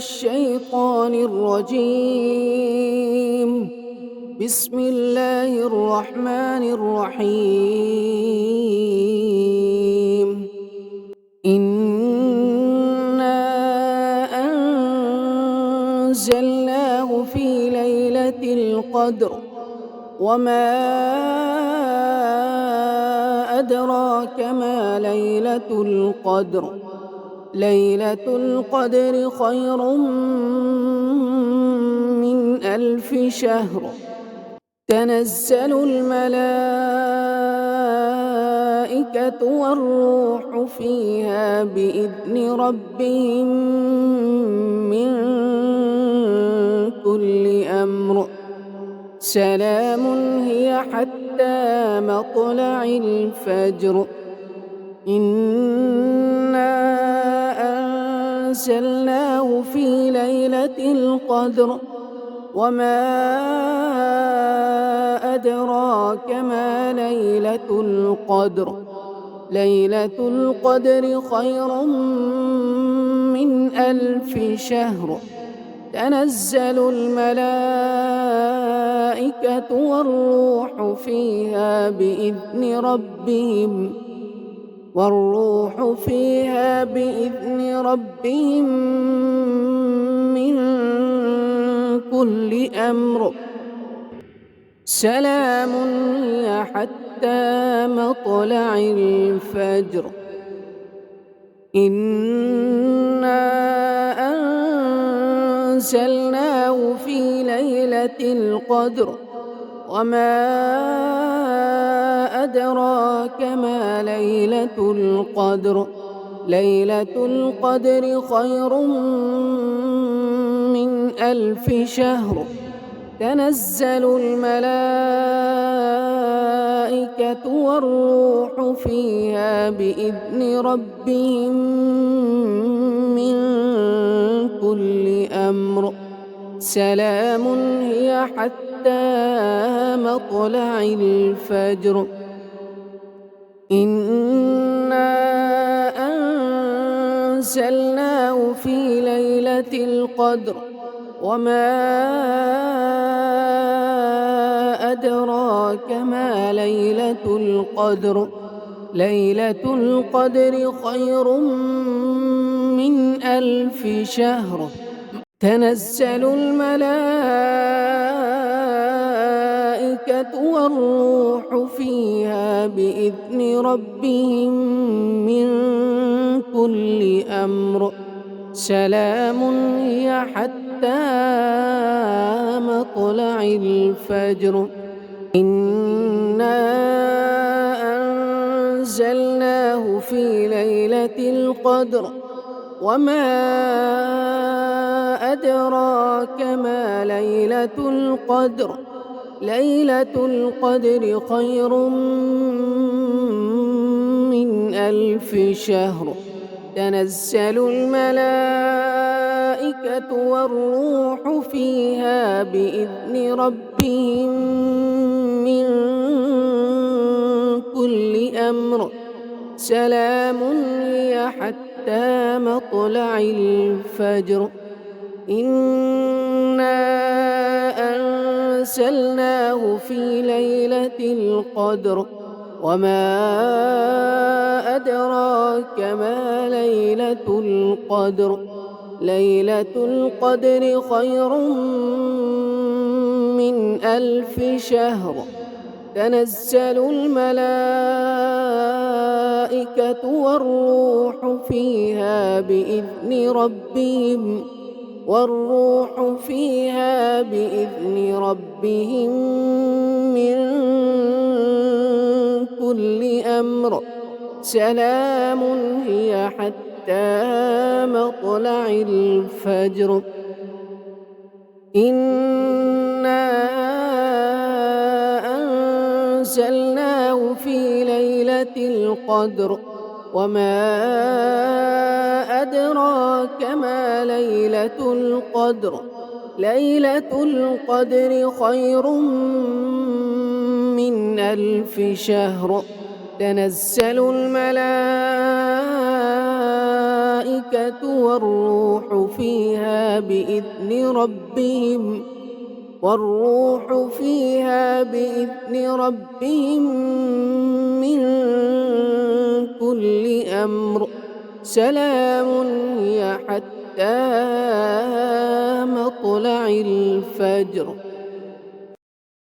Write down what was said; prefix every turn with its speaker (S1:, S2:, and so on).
S1: الشيطان الرجيم. بسم الله الرحمن الرحيم. إنا أنزلناه في ليلة القدر وما أدراك ما ليلة القدر. ليلة القدر خير من 1000 شهر. تنزل الملائكة والروح فيها بإذن ربهم من كل أمر. سلام هي حتى مطلع الفجر. إنا أنزلناه في ليلة القدر وما أدراك ما ليلة القدر. ليلة القدر خير من 1000 شهر. تنزل الملائكة والروح فيها بإذن ربهم من كل أمر. سلام هي حتى مطلع الفجر. إنا أنزلناه في ليلة القدر وما أدراك ما ليلة القدر. ليلة القدر خير من 1000 شهر. تنزل الملائكة والروح فيها بإذن ربهم من كل أمر. سلام هي حتى مطلع الفجر. إنا أنزلناه في ليلة القدر وما أدراك ما ليلة القدر. ليلة القدر خير من 1000 شهر. تنزل الملائكة والروح فيها بإذن ربهم من كل أمر. سلام هي حتى مطلع الفجر. إنا أنزلناه في ليلة القدر وما أدراك ما ليلة القدر. ليلة القدر خير من 1000 شهر. تنزل الملائكة والروح فيها بإذن ربهم من كل أمر. سلام هي حتى مطلع الفجر. إنا أنزلناه في ليلة القدر وما أدراك ما ليلة القدر. ليلة القدر خير من 1000 شهر. تنزل الملائكة والروح فيها بإذن ربهم من كل أمر. سلام هي حتى مطلع الفجر. إنا أنزلناه في ليلة القدر وما أدراك ما ليلة القدر. ليلة القدر خير من 1000 شهر. تنزل الملائكة والملائكة والروح فيها بإذن ربهم من كل أمر سلام هي حتى مطلع الفجر.